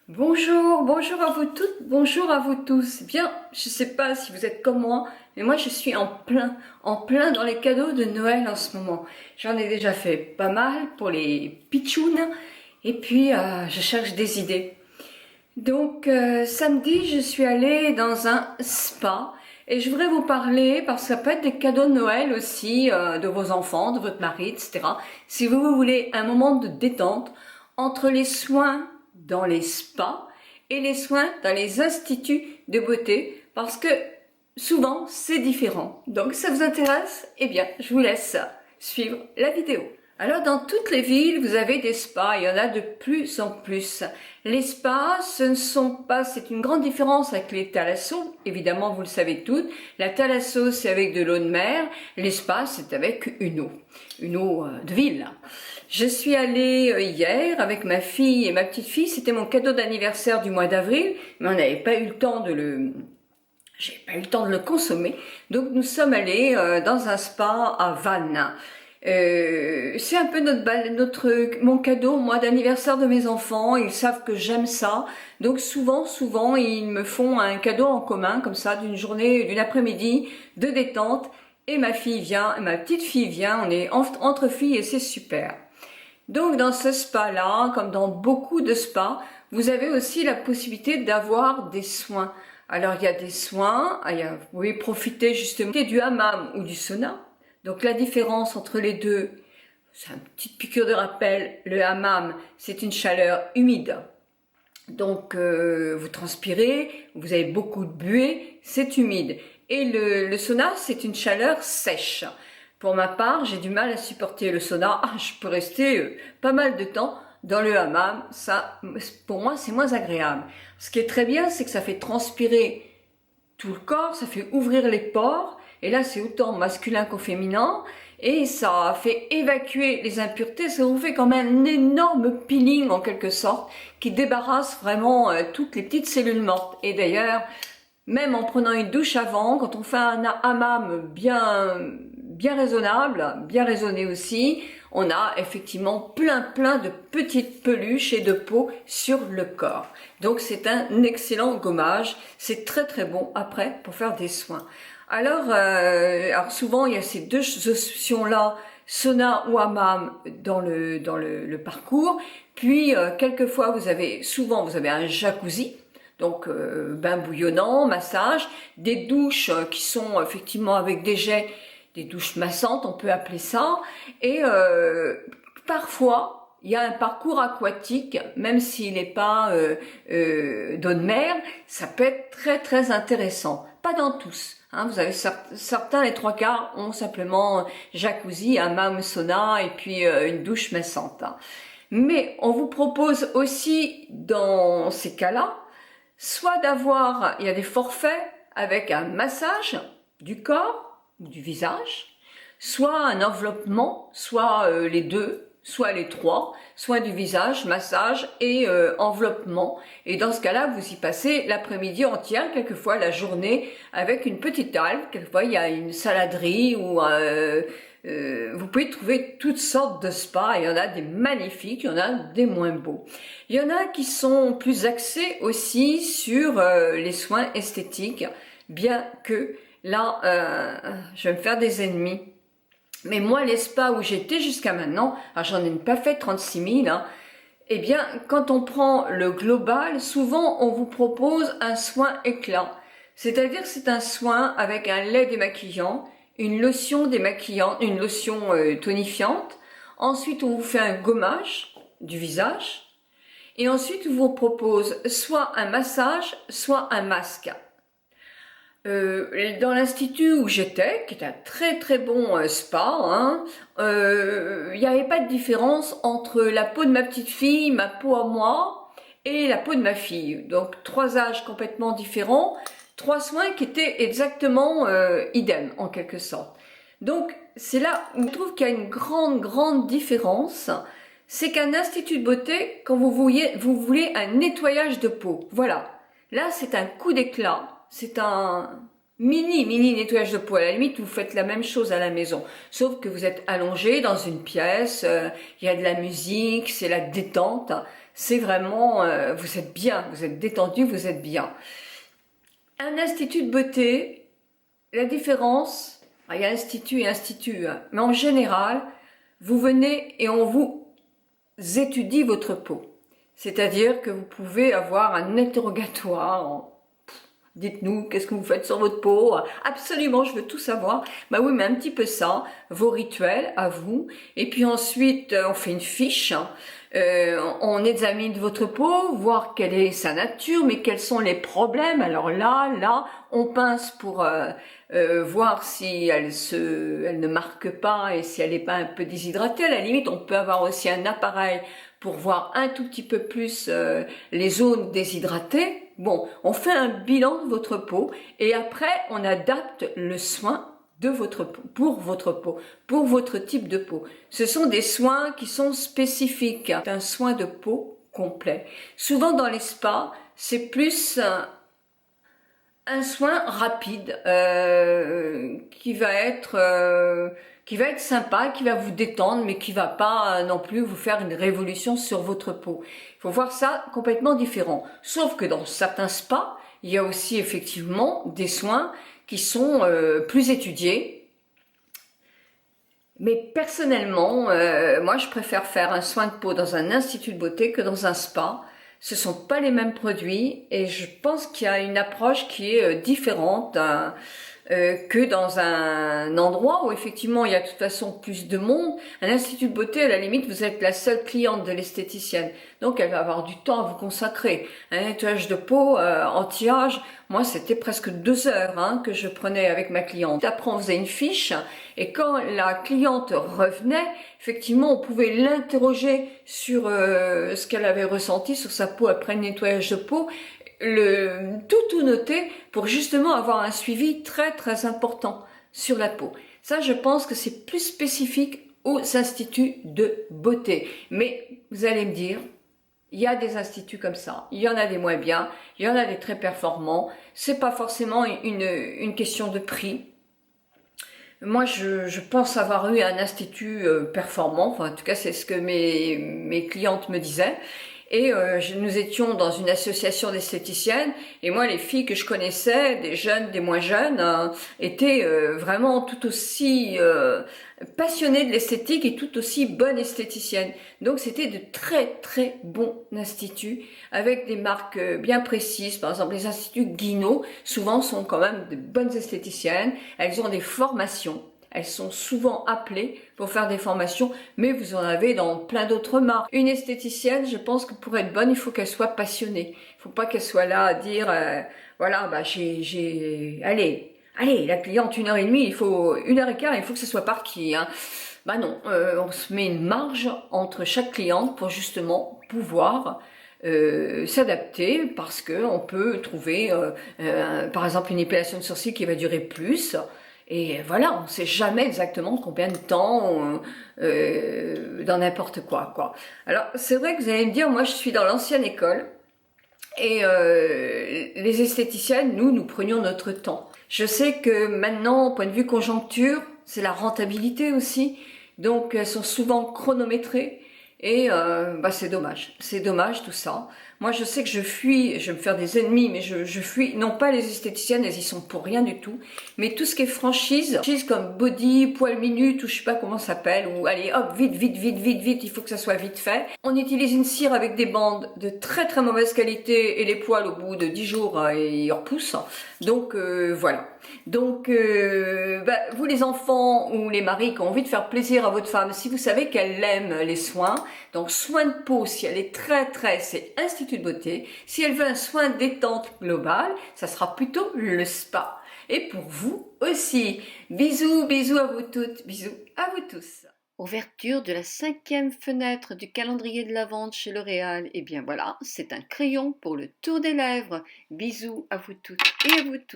Bonjour, bonjour à vous toutes, bonjour à vous tous. Bien, je sais pas si vous êtes comme moi, mais moi je suis en plein dans les cadeaux de Noël en ce moment. J'en ai déjà fait pas mal pour les pitchounes, et puis je cherche des idées. Donc samedi, je suis allée dans un spa et je voudrais vous parler, parce que ça peut être des cadeaux de Noël aussi, de vos enfants, de votre mari, etc. Si vous voulez un moment de détente entre les soins dans les spas et les soins dans les instituts de beauté, parce que souvent c'est différent. Donc ça vous intéresse? Eh bien, je vous laisse suivre la vidéo. Alors dans toutes les villes, vous avez des spas, il y en a de plus en plus. Les spas, ce ne sont pas, c'est une grande différence avec les thalassos, évidemment vous le savez toutes. La thalasso c'est avec de l'eau de mer, les spas c'est avec une eau de ville. Je suis allée hier avec ma fille et ma petite fille, c'était mon cadeau d'anniversaire du mois d'avril, mais on n'avait pas eu le temps de j'ai pas eu le temps de le consommer, donc nous sommes allés dans un spa à Vannes. C'est un peu mon cadeau, moi, d'anniversaire de mes enfants. Ils savent que j'aime ça. Donc souvent, ils me font un cadeau en commun, comme ça, d'une journée, d'une après-midi de détente. Et ma fille vient, et ma petite fille vient. On est entre filles et c'est super. Donc dans ce spa-là, comme dans beaucoup de spas, vous avez aussi la possibilité d'avoir des soins. Alors il y a des soins, vous pouvez profiter justement du hammam ou du sauna. Donc la différence entre les deux, c'est une petite piqûre de rappel, le hammam, c'est une chaleur humide. Donc vous transpirez, vous avez beaucoup de buée, c'est humide. Et le sauna, c'est une chaleur sèche. Pour ma part, j'ai du mal à supporter le sauna. Je peux rester pas mal de temps dans le hammam. Ça, pour moi, c'est moins agréable. Ce qui est très bien, c'est que ça fait transpirer tout le corps, ça fait ouvrir les pores. Et là, c'est autant masculin qu'au féminin. Et ça fait évacuer les impuretés. Ça vous fait comme un énorme peeling, en quelque sorte, qui débarrasse vraiment toutes les petites cellules mortes. Et d'ailleurs, même en prenant une douche avant, quand on fait un hammam bien raisonnable, bien raisonné aussi, on a effectivement plein de petites peluches et de peau sur le corps. Donc c'est un excellent gommage, c'est très bon après pour faire des soins. Alors souvent il y a ces deux options-là, sauna ou hammam dans le parcours, puis quelquefois vous avez un jacuzzi. Donc bain bouillonnant, massage, des douches qui sont effectivement avec des jets, des douches massantes, on peut appeler ça. Et parfois, il y a un parcours aquatique, même s'il n'est pas d'eau de mer, ça peut être très intéressant. Pas dans tous. Hein, vous avez certains, les trois quarts, ont simplement jacuzzi, hammam, sauna et puis une douche massante. Mais on vous propose aussi, dans ces cas-là, soit il y a des forfaits avec un massage du corps ou du visage, soit un enveloppement, soit les deux, soit les trois, soit du visage, massage et enveloppement. Et dans ce cas-là, vous y passez l'après-midi entière, quelquefois la journée, avec une petite halle. Quelquefois, il y a une saladerie ou vous pouvez trouver toutes sortes de spas. Il y en a des magnifiques, il y en a des moins beaux. Il y en a qui sont plus axés aussi sur les soins esthétiques, bien que là, je vais me faire des ennemis. Mais moi, les spas où j'étais jusqu'à maintenant, alors j'en ai pas fait 36 000, hein, eh bien, quand on prend le global, souvent on vous propose un soin éclat. C'est-à-dire que c'est un soin avec un lait démaquillant, une lotion démaquillante, une lotion tonifiante. Ensuite, on vous fait un gommage du visage. Et ensuite, on vous propose soit un massage, soit un masque. Dans l'institut où j'étais, qui est un très bon spa, hein, il n'y avait pas de différence entre la peau de ma petite fille, ma peau à moi, et la peau de ma fille. Donc 3 âges complètement différents, 3 soins qui étaient exactement idem en quelque sorte. Donc c'est là où je trouve qu'il y a une grande différence. C'est qu'un institut de beauté, quand vous voulez un nettoyage de peau, voilà. Là c'est un coup d'éclat. C'est un mini nettoyage de peau. À la limite, vous faites la même chose à la maison. Sauf que vous êtes allongé dans une pièce, il y a de la musique, c'est la détente. c'est vraiment, vous êtes bien, vous êtes détendu, vous êtes bien. Un institut de beauté, la différence, il y a institut et institut, hein, mais en général, vous venez et on vous étudie votre peau. C'est-à-dire que vous pouvez avoir un interrogatoire. Dites-nous, qu'est-ce que vous faites sur votre peau? Absolument, je veux tout savoir. Bah oui, mais un petit peu ça, vos rituels à vous. Et puis ensuite, on fait une fiche. On examine votre peau, voir quelle est sa nature, mais quels sont les problèmes. Alors là, on pince pour voir si elle ne marque pas et si elle n'est pas un peu déshydratée. À la limite, on peut avoir aussi un appareil pour voir un tout petit peu plus les zones déshydratées. Bon, on fait un bilan de votre peau et après, on adapte le soin de votre peau, pour votre type de peau. Ce sont des soins qui sont spécifiques, un soin de peau complet. Souvent dans les spas, c'est plus un soin rapide qui va être sympa, qui va vous détendre, mais qui va pas non plus vous faire une révolution sur votre peau. Il faut voir ça complètement différent. Sauf que dans certains spas, il y a aussi effectivement des soins qui sont plus étudiés. Mais personnellement, moi je préfère faire un soin de peau dans un institut de beauté que dans un spa. Ce sont pas les mêmes produits et je pense qu'il y a une approche qui est différente que dans un endroit où effectivement il y a de toute façon plus de monde. Un institut de beauté, à la limite, vous êtes la seule cliente de l'esthéticienne. Donc elle va avoir du temps à vous consacrer. Un nettoyage de peau, anti-âge, moi c'était presque 2 heures que je prenais avec ma cliente. Après on faisait une fiche et quand la cliente revenait, effectivement on pouvait l'interroger sur ce qu'elle avait ressenti sur sa peau après le nettoyage de peau. Tout noter pour justement avoir un suivi très très important sur la peau. Ça, je pense que c'est plus spécifique aux instituts de beauté. Mais vous allez me dire, il y a des instituts comme ça, il y en a des moins bien, il y en a des très performants. C'est pas forcément une question de prix. Moi, je pense avoir eu un institut performant. Enfin, en tout cas, c'est ce que mes clientes me disaient. Et nous étions dans une association d'esthéticiennes et moi les filles que je connaissais, des jeunes, des moins jeunes, étaient vraiment tout aussi passionnées de l'esthétique et tout aussi bonnes esthéticiennes. Donc c'était de très très bons instituts avec des marques bien précises. Par exemple les instituts Guinot souvent sont quand même de bonnes esthéticiennes, elles ont des formations. Elles sont souvent appelées pour faire des formations, mais vous en avez dans plein d'autres marques. Une esthéticienne, je pense que pour être bonne, il faut qu'elle soit passionnée. Il faut pas qu'elle soit là à dire, voilà, bah allez, la cliente 1h30, il faut 1h15, il faut que ce soit parti. Bah non, on se met une marge entre chaque cliente pour justement pouvoir s'adapter parce que on peut trouver, par exemple, une épilation de sourcils qui va durer plus. Et voilà, on ne sait jamais exactement combien de temps dans n'importe quoi. Alors, c'est vrai que vous allez me dire, moi je suis dans l'ancienne école et les esthéticiennes, nous prenions notre temps. Je sais que maintenant, au point de vue conjoncture, c'est la rentabilité aussi. Donc, elles sont souvent chronométrées et c'est dommage. C'est dommage tout ça. Moi, je sais que je fuis, je vais me faire des ennemis, mais je fuis, non pas les esthéticiennes, elles y sont pour rien du tout, mais tout ce qui est franchise comme Body, Poil Minute, ou je sais pas comment ça s'appelle, ou allez hop, vite, il faut que ça soit vite fait. On utilise une cire avec des bandes de très très mauvaise qualité et les poils au bout de 10 jours, ils repoussent. Donc voilà. Donc vous les enfants ou les maris qui ont envie de faire plaisir à votre femme, si vous savez qu'elle aime les soins, donc soin de peau, si elle est c'est institut de beauté. Si elle veut un soin détente global, ça sera plutôt le spa. Et pour vous aussi. Bisous à vous toutes, bisous à vous tous. Ouverture de la 5e fenêtre du calendrier de la vente chez L'Oréal. Et bien voilà, c'est un crayon pour le tour des lèvres. Bisous à vous toutes et à vous tous.